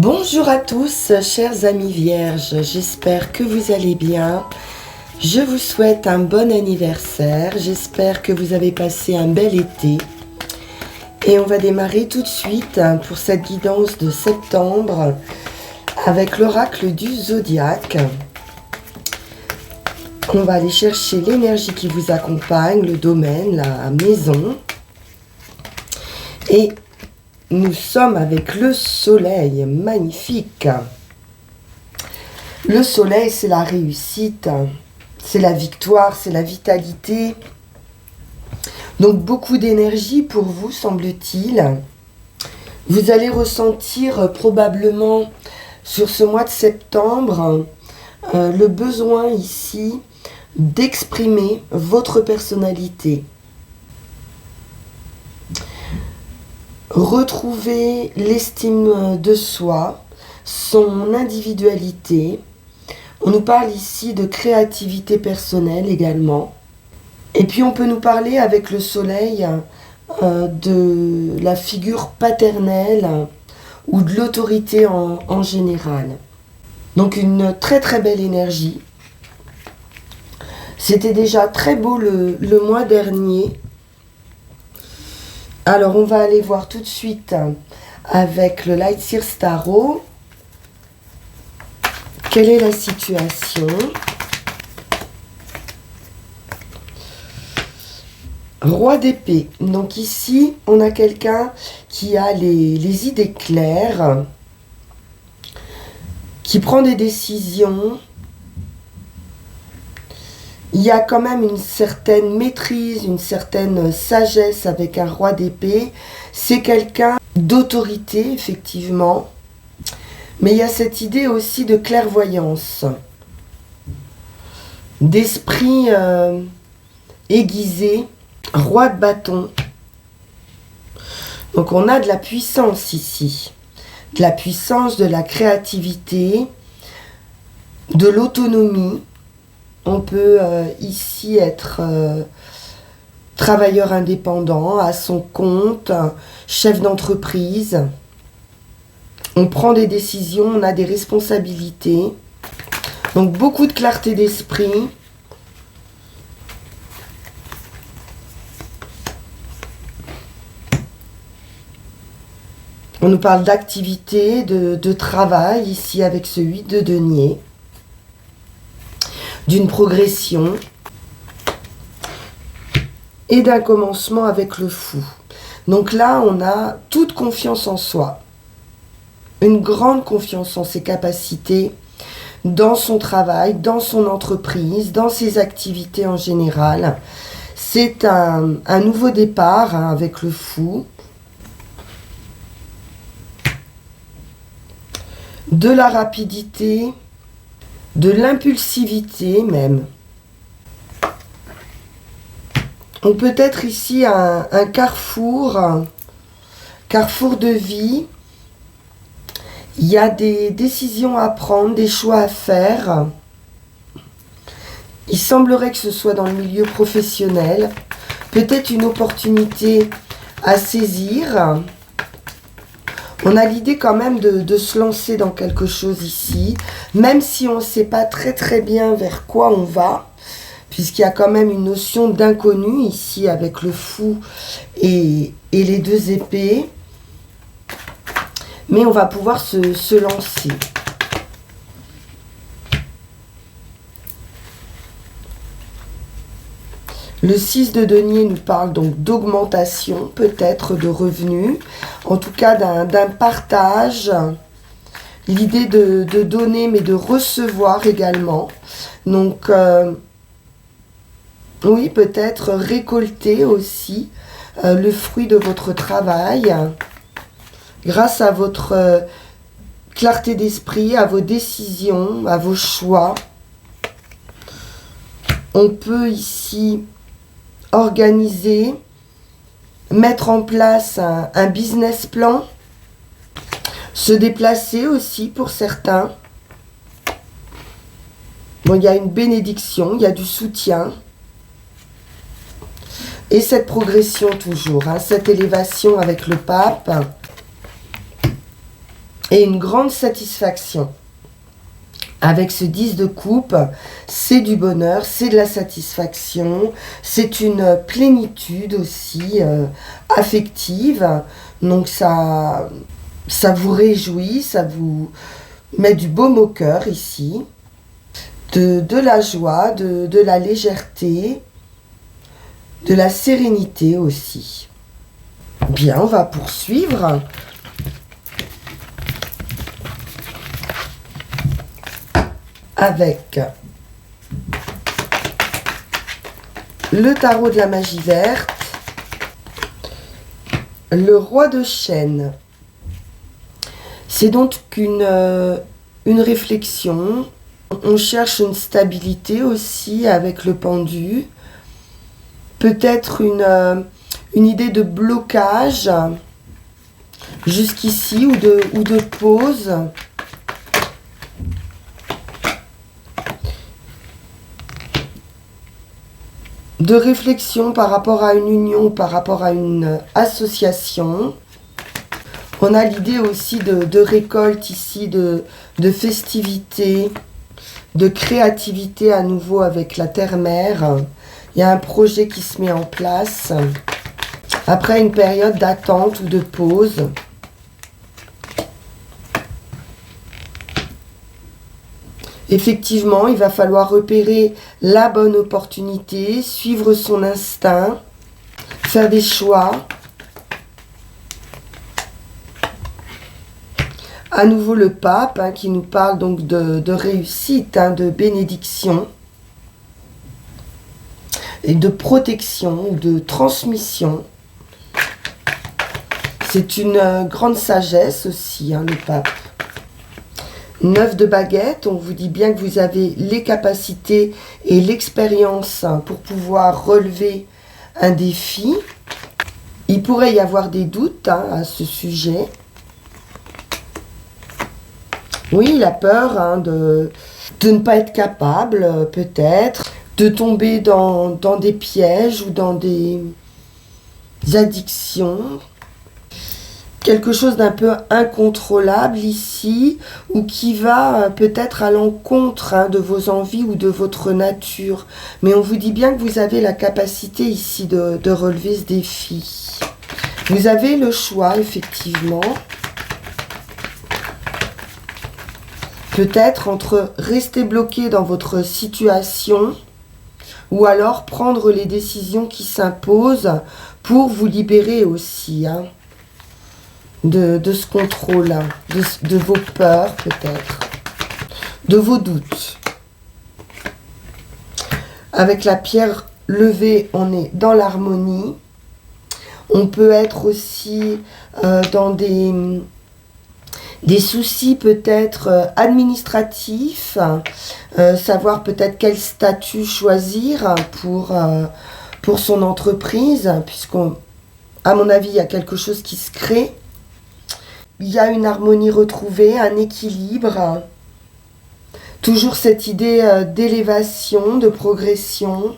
Bonjour à tous, chers amis vierges, j'espère que vous allez bien. Je vous souhaite un bon anniversaire, j'espère que vous avez passé un bel été. Et on va démarrer tout de suite pour cette guidance de septembre avec l'oracle du zodiaque. On va aller chercher l'énergie qui vous accompagne, le domaine, la maison. Et nous sommes avec le soleil, magnifique. Le soleil, c'est la réussite, c'est la victoire, c'est la vitalité. Donc beaucoup d'énergie pour vous, semble-t-il. Vous allez ressentir probablement sur ce mois de septembre le besoin ici d'exprimer votre personnalité. Retrouver l'estime de soi, son individualité. On nous parle ici de créativité personnelle également. Et puis on peut nous parler avec le soleil de la figure paternelle ou de l'autorité en général. Donc une très très belle énergie. C'était déjà très beau le mois dernier. Alors, on va aller voir tout de suite avec le Light Seers Tarot. Quelle est la situation? Roi d'épée. Donc ici, on a quelqu'un qui a les idées claires, qui prend des décisions. Il y a quand même une certaine maîtrise, une certaine sagesse avec un roi d'épée. C'est quelqu'un d'autorité, effectivement. Mais il y a cette idée aussi de clairvoyance, d'esprit aiguisé, roi de bâton. Donc on a de la puissance ici. De la puissance, de la créativité, de l'autonomie. On peut ici être travailleur indépendant, à son compte, chef d'entreprise. On prend des décisions, on a des responsabilités. Donc beaucoup de clarté d'esprit. On nous parle d'activité, de travail ici avec ce 8 de denier. D'une progression et d'un commencement avec le fou. Donc là, on a toute confiance en soi, une grande confiance en ses capacités, dans son travail, dans son entreprise, dans ses activités en général. C'est un nouveau départ avec le fou. De la rapidité, de l'impulsivité même. On peut être ici un carrefour de vie. Il y a des décisions à prendre, des choix à faire. Il semblerait que ce soit dans le milieu professionnel. Peut-être une opportunité à saisir. On a l'idée quand même de se lancer dans quelque chose ici, même si on ne sait pas très très bien vers quoi on va, puisqu'il y a quand même une notion d'inconnu ici avec le fou et les deux épées. Mais on va pouvoir se lancer. Le 6 de denier nous parle donc d'augmentation, peut-être de revenus, en tout cas d'un partage, l'idée de donner mais de recevoir également. Donc, oui, peut-être récolter aussi le fruit de votre travail grâce à votre clarté d'esprit, à vos décisions, à vos choix. On peut ici organiser, mettre en place un business plan, se déplacer aussi pour certains. Bon, il y a une bénédiction, il y a du soutien. Et cette progression toujours, cette élévation avec le pape. et une grande satisfaction. Avec ce 10 de coupe, c'est du bonheur, c'est de la satisfaction, c'est une plénitude aussi affective. Donc ça vous réjouit, ça vous met du baume au cœur ici, de la joie, de la légèreté, de la sérénité aussi. Bien, on va poursuivre. Avec le tarot de la magie verte, le roi de chêne. C'est donc une réflexion. On cherche une stabilité aussi avec le pendu. Peut-être une idée de blocage jusqu'ici ou de pause. De réflexion par rapport à une union, par rapport à une association. On a l'idée aussi de récolte ici, de festivité, de créativité à nouveau avec la terre-mère. Il y a un projet qui se met en place après une période d'attente ou de pause. Effectivement, il va falloir repérer la bonne opportunité, suivre son instinct, faire des choix. À nouveau le pape qui nous parle donc de réussite, de bénédiction et de protection ou de transmission. C'est une grande sagesse aussi, le pape. 9 de baguette, on vous dit bien que vous avez les capacités et l'expérience pour pouvoir relever un défi. Il pourrait y avoir des doutes à ce sujet. Oui, la peur de ne pas être capable, peut-être, de tomber dans des pièges ou dans des addictions. Quelque chose d'un peu incontrôlable ici, ou qui va peut-être à l'encontre de vos envies ou de votre nature. Mais on vous dit bien que vous avez la capacité ici de relever ce défi. Vous avez le choix, effectivement. Peut-être entre rester bloqué dans votre situation, ou alors prendre les décisions qui s'imposent pour vous libérer aussi, de ce contrôle-là, de vos peurs peut-être, de vos doutes. Avec la pierre levée, on est dans l'harmonie. On peut être aussi dans des soucis peut-être administratifs, savoir peut-être quel statut choisir pour son entreprise, puisqu'à mon avis, il y a quelque chose qui se crée. Il y a une harmonie retrouvée, un équilibre. Toujours cette idée d'élévation, de progression,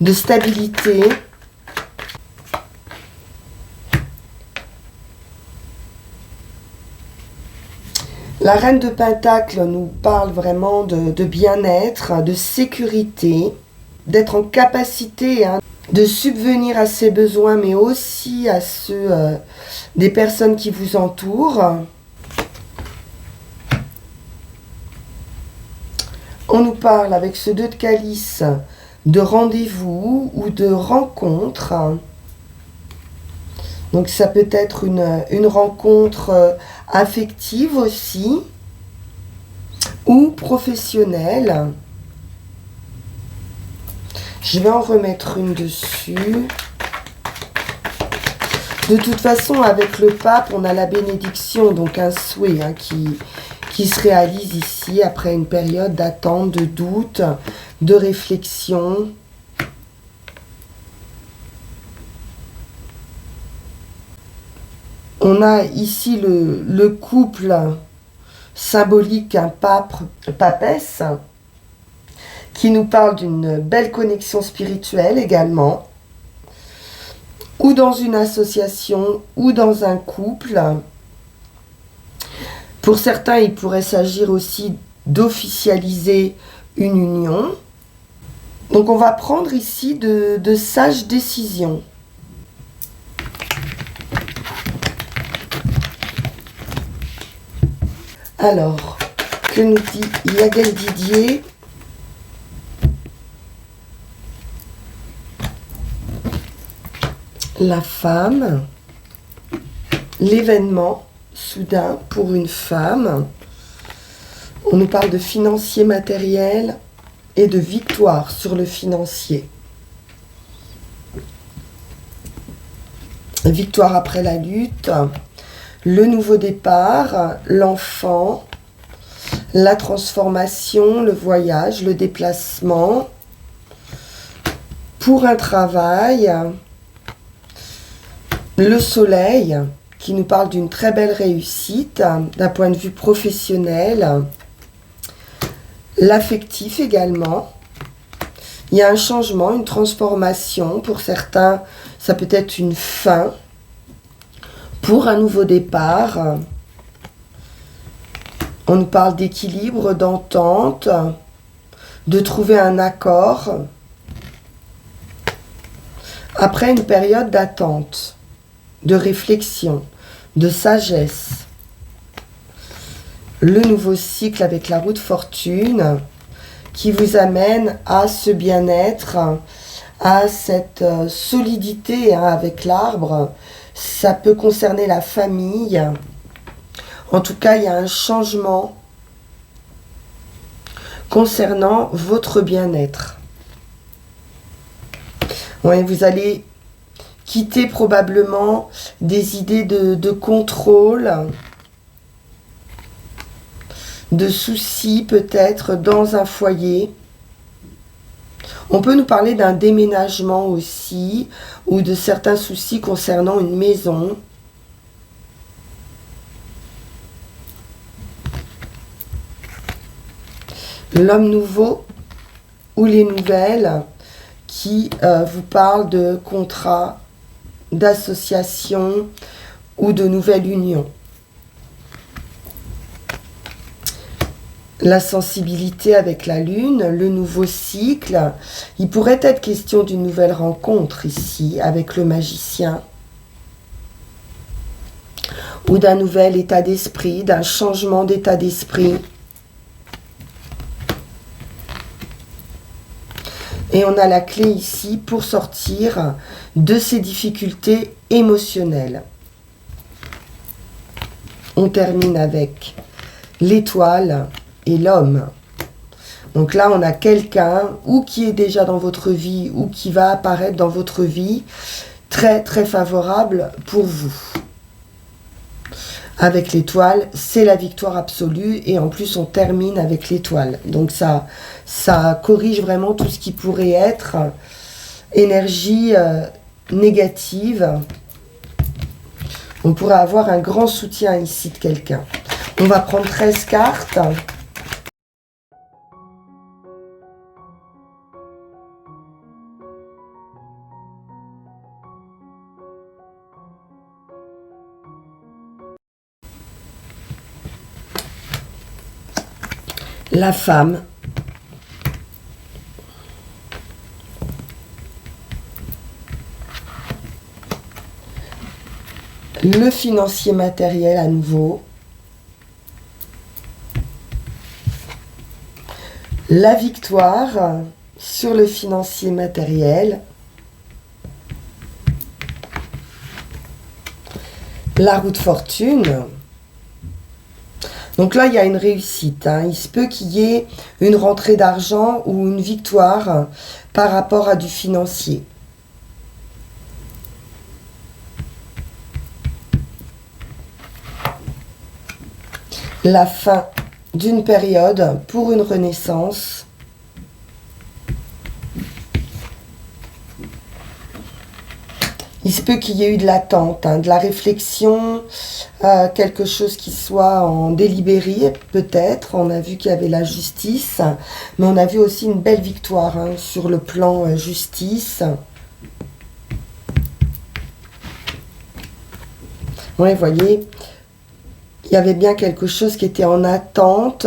de stabilité. La reine de Pentacle nous parle vraiment de bien-être, de sécurité, d'être en capacité de subvenir à ses besoins, mais aussi à ceux des personnes qui vous entourent. On nous parle avec ce 2 de calice de rendez-vous ou de rencontre. Donc ça peut être une rencontre affective aussi ou professionnelle. Je vais en remettre une dessus. De toute façon, avec le pape, on a la bénédiction, donc un souhait qui se réalise ici après une période d'attente, de doute, de réflexion. On a ici le couple symbolique, un papesse, qui nous parle d'une belle connexion spirituelle également, ou dans une association, ou dans un couple. Pour certains, il pourrait s'agir aussi d'officialiser une union. Donc on va prendre ici de sages décisions. Alors, que nous dit Yagel Didier? La femme, l'événement soudain pour une femme. On nous parle de financier matériel et de victoire sur le financier. Victoire après la lutte, le nouveau départ, l'enfant, la transformation, le voyage, le déplacement, pour un travail, le soleil qui nous parle d'une très belle réussite d'un point de vue professionnel, l'affectif également. Il y a un changement, une transformation. Pour certains, ça peut être une fin pour un nouveau départ. On nous parle d'équilibre, d'entente, de trouver un accord après une période d'attente, de réflexion, de sagesse. Le nouveau cycle avec la roue de fortune qui vous amène à ce bien-être, à cette solidité avec l'arbre. Ça peut concerner la famille. En tout cas, il y a un changement concernant votre bien-être. Ouais, vous allez quitter probablement des idées de contrôle, de soucis peut-être dans un foyer. On peut nous parler d'un déménagement aussi, ou de certains soucis concernant une maison. L'homme nouveau ou les nouvelles qui vous parlent de contrats, d'associations ou de nouvelles unions. La sensibilité avec la lune, le nouveau cycle. Il pourrait être question d'une nouvelle rencontre ici avec le magicien. Ou d'un nouvel état d'esprit, d'un changement d'état d'esprit. Et on a la clé ici pour sortir de ces difficultés émotionnelles. On termine avec l'étoile et l'homme. Donc là, on a quelqu'un ou qui est déjà dans votre vie ou qui va apparaître dans votre vie très très favorable pour vous. Avec l'étoile, c'est la victoire absolue et en plus on termine avec l'étoile. Donc ça corrige vraiment tout ce qui pourrait être énergie négative. On pourrait avoir un grand soutien ici de quelqu'un. On va prendre 13 cartes. La femme. Le financier matériel à nouveau. La victoire sur le financier matériel. La roue de fortune. Donc là, il y a une réussite. Il se peut qu'il y ait une rentrée d'argent ou une victoire par rapport à du financier. La fin d'une période pour une renaissance. Il se peut qu'il y ait eu de l'attente, de la réflexion, quelque chose qui soit en délibéré, peut-être. On a vu qu'il y avait la justice, mais on a vu aussi une belle victoire sur le plan justice. Oui, vous voyez, il il y avait bien quelque chose qui était en attente,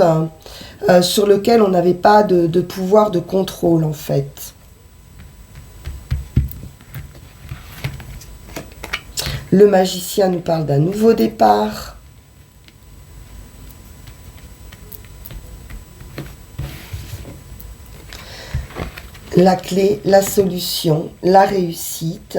sur lequel on n'avait pas de pouvoir de contrôle en fait. Le magicien nous parle d'un nouveau départ. La clé, la solution, la réussite.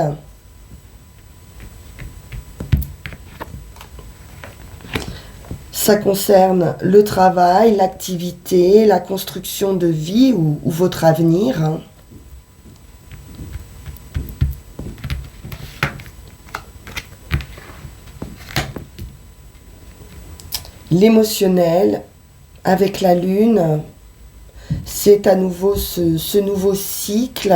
Ça concerne le travail, l'activité, la construction de vie ou votre avenir. Hein. L'émotionnel, avec la lune, c'est à nouveau ce nouveau cycle.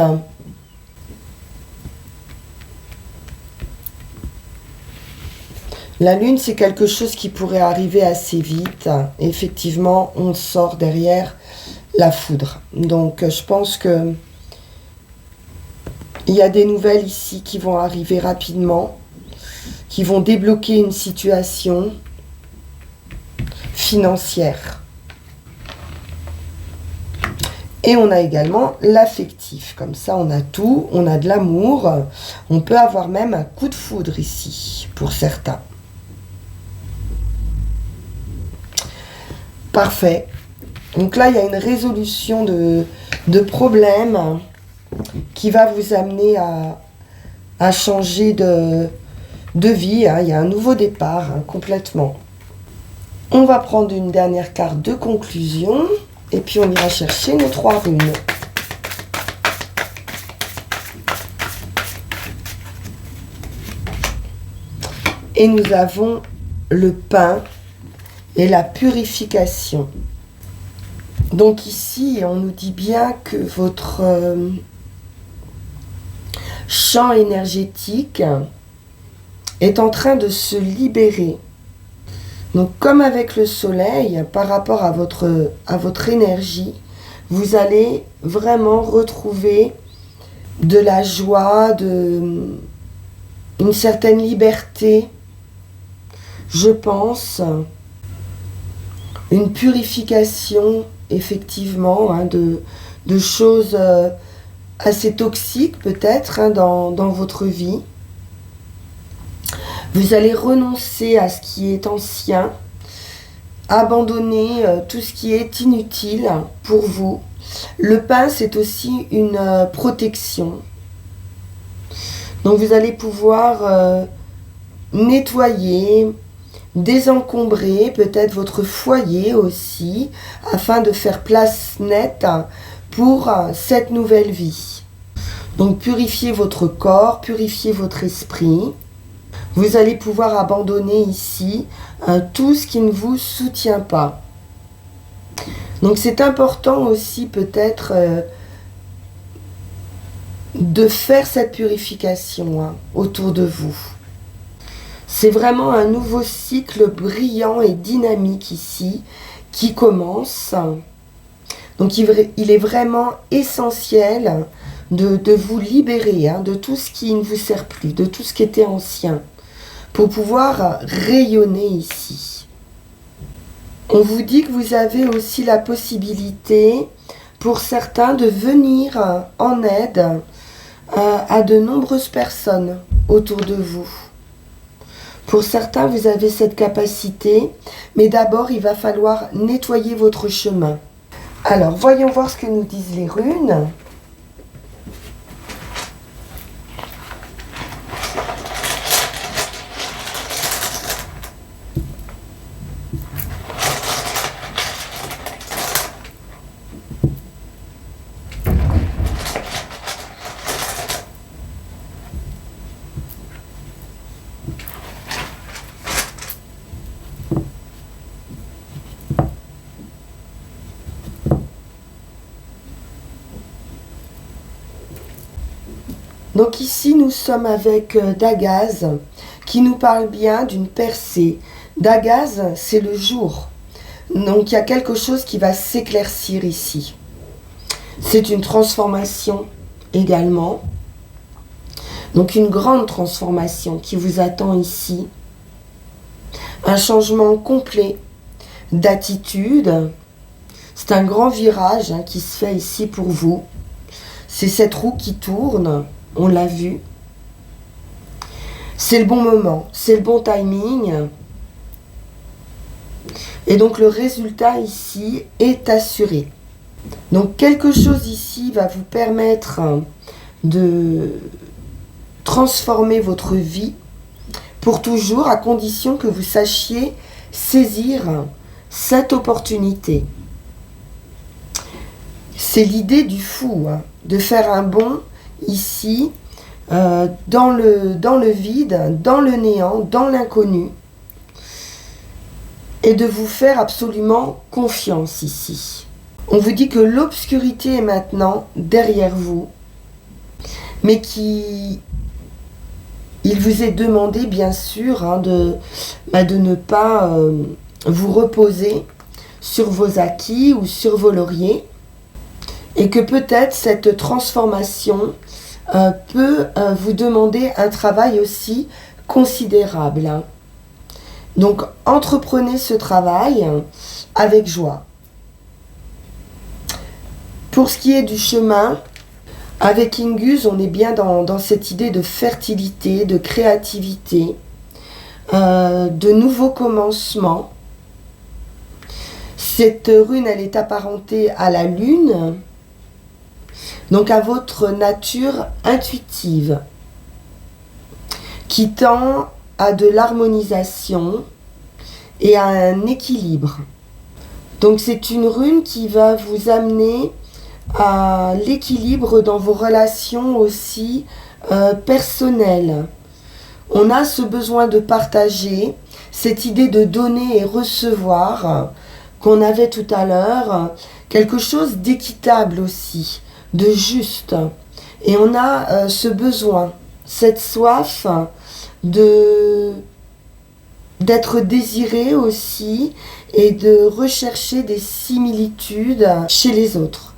La lune, c'est quelque chose qui pourrait arriver assez vite. Et effectivement, on sort derrière la foudre. Donc, je pense que il y a des nouvelles ici qui vont arriver rapidement, qui vont débloquer une situation financière. Et on a également l'affectif. Comme ça, on a tout, on a de l'amour. On peut avoir même un coup de foudre ici, pour certains. Parfait. Donc là, il y a une résolution de problèmes qui va vous amener à changer de vie. Hein. Il y a un nouveau départ, hein, complètement. On va prendre une dernière carte de conclusion. Et puis, on ira chercher nos 3 runes. Et nous avons le pain et la purification. Donc ici, on nous dit bien que votre champ énergétique est en train de se libérer. Donc comme avec le soleil, par rapport à votre énergie, vous allez vraiment retrouver de la joie, une certaine liberté, je pense, une purification effectivement hein, de choses assez toxiques peut-être hein, dans votre vie. Vous allez renoncer à ce qui est ancien, abandonner tout ce qui est inutile pour vous. Le pain, c'est aussi une protection. Donc vous allez pouvoir nettoyer, désencombrer peut-être votre foyer aussi, afin de faire place nette pour cette nouvelle vie. Donc purifiez votre corps, purifiez votre esprit. Vous allez pouvoir abandonner ici tout ce qui ne vous soutient pas. Donc c'est important aussi peut-être de faire cette purification hein, autour de vous. C'est vraiment un nouveau cycle brillant et dynamique ici qui commence. Donc il est vraiment essentiel de vous libérer hein, de tout ce qui ne vous sert plus, de tout ce qui était ancien, pour pouvoir rayonner ici. On vous dit que vous avez aussi la possibilité, pour certains, de venir en aide à de nombreuses personnes autour de vous. Pour certains, vous avez cette capacité, mais d'abord, il va falloir nettoyer votre chemin. Alors, voyons voir ce que nous disent les runes. Donc ici, nous sommes avec Dagaz, qui nous parle bien d'une percée. Dagaz, c'est le jour. Donc il y a quelque chose qui va s'éclaircir ici. C'est une transformation également. Donc une grande transformation qui vous attend ici. un changement complet d'attitude. C'est un grand virage qui se fait ici pour vous. C'est cette roue qui tourne, on l'a vu. C'est le bon moment, c'est le bon timing. Et donc le résultat ici est assuré. Donc quelque chose ici va vous permettre de transformer votre vie pour toujours, à condition que vous sachiez saisir cette opportunité. C'est l'idée du fou, de faire un bond ici, dans le vide, dans le néant, dans l'inconnu, et de vous faire absolument confiance ici. On vous dit que l'obscurité est maintenant derrière vous, mais il vous est demandé bien sûr de ne pas vous reposer sur vos acquis ou sur vos lauriers, et que peut-être cette transformation peut vous demander un travail aussi considérable. Donc entreprenez ce travail avec joie. Pour ce qui est du chemin, avec Inguz, on est bien dans cette idée de fertilité, de créativité, de nouveaux commencements. Cette rune, elle est apparentée à la lune, donc à votre nature intuitive, qui tend à de l'harmonisation et à un équilibre. Donc c'est une rune qui va vous amener à l'équilibre dans vos relations aussi personnelles. On a ce besoin de partager, cette idée de donner et recevoir qu'on avait tout à l'heure, quelque chose d'équitable aussi, de juste. Et on a ce besoin, cette soif d'être désiré aussi et de rechercher des similitudes chez les autres.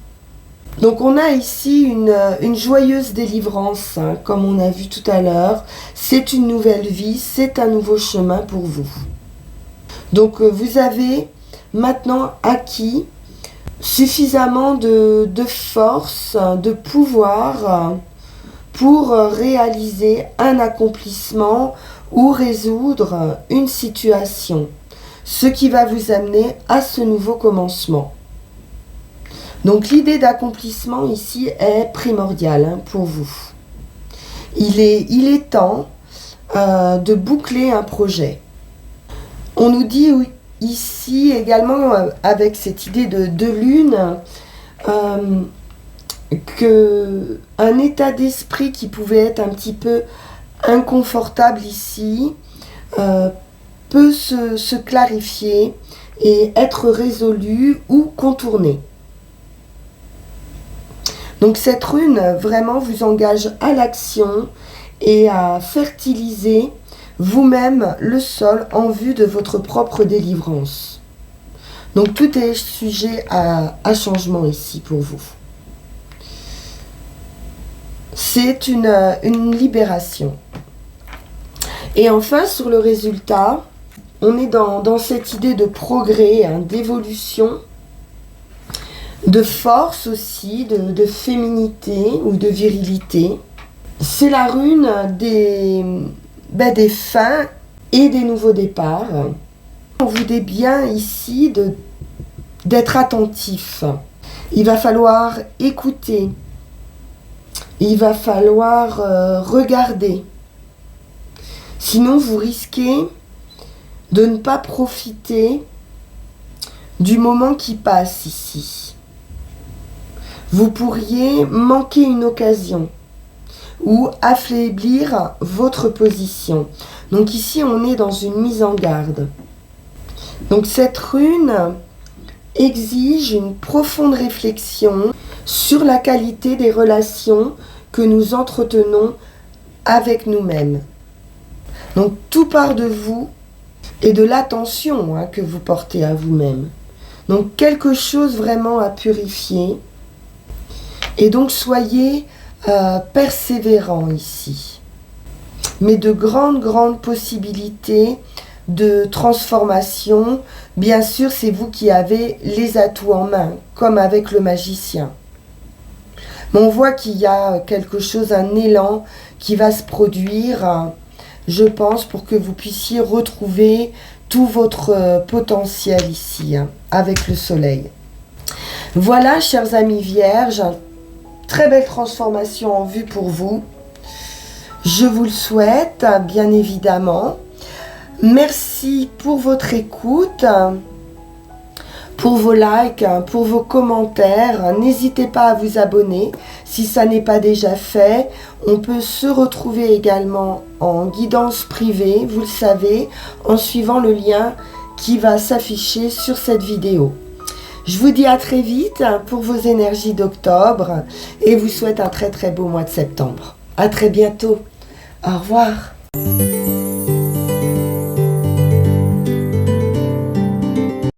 Donc on a ici une joyeuse délivrance, comme on a vu tout à l'heure. C'est une nouvelle vie, c'est un nouveau chemin pour vous. Donc vous avez maintenant acquis suffisamment de force, de pouvoir pour réaliser un accomplissement ou résoudre une situation, ce qui va vous amener à ce nouveau commencement. Donc l'idée d'accomplissement ici est primordiale pour vous. Il est temps de boucler un projet. On nous dit ici également, avec cette idée de lune, qu'un état d'esprit qui pouvait être un petit peu inconfortable ici peut se clarifier et être résolu ou contourné. Donc cette rune vraiment vous engage à l'action et à fertiliser vous-même le sol en vue de votre propre délivrance. Donc tout est sujet à changement ici pour vous. C'est une libération. Et enfin, sur le résultat, on est dans cette idée de progrès, d'évolution, de force aussi, de féminité ou de virilité. C'est la rune des fins et des nouveaux départs. On vous dit bien ici d'être attentif. Il va falloir écouter. Il va falloir regarder. Sinon, vous risquez de ne pas profiter du moment qui passe ici. Vous pourriez manquer une occasion ou affaiblir votre position. Donc ici, on est dans une mise en garde. Donc cette rune exige une profonde réflexion sur la qualité des relations que nous entretenons avec nous-mêmes. Donc tout part de vous et de l'attention que vous portez à vous-même. Donc quelque chose vraiment à purifier. Et donc soyez persévérants ici. Mais de grandes possibilités de transformation. Bien sûr, c'est vous qui avez les atouts en main, comme avec le magicien. Mais on voit qu'il y a quelque chose, un élan qui va se produire, je pense, pour que vous puissiez retrouver tout votre potentiel ici, avec le soleil. Voilà, chers amis vierges, très belle transformation en vue pour vous. Je vous le souhaite, bien évidemment. Merci pour votre écoute, pour vos likes, pour vos commentaires. N'hésitez pas à vous abonner si ça n'est pas déjà fait. On peut se retrouver également en guidance privée, vous le savez, en suivant le lien qui va s'afficher sur cette vidéo. Je vous dis à très vite pour vos énergies d'octobre et vous souhaite un très très beau mois de septembre. À très bientôt. Au revoir.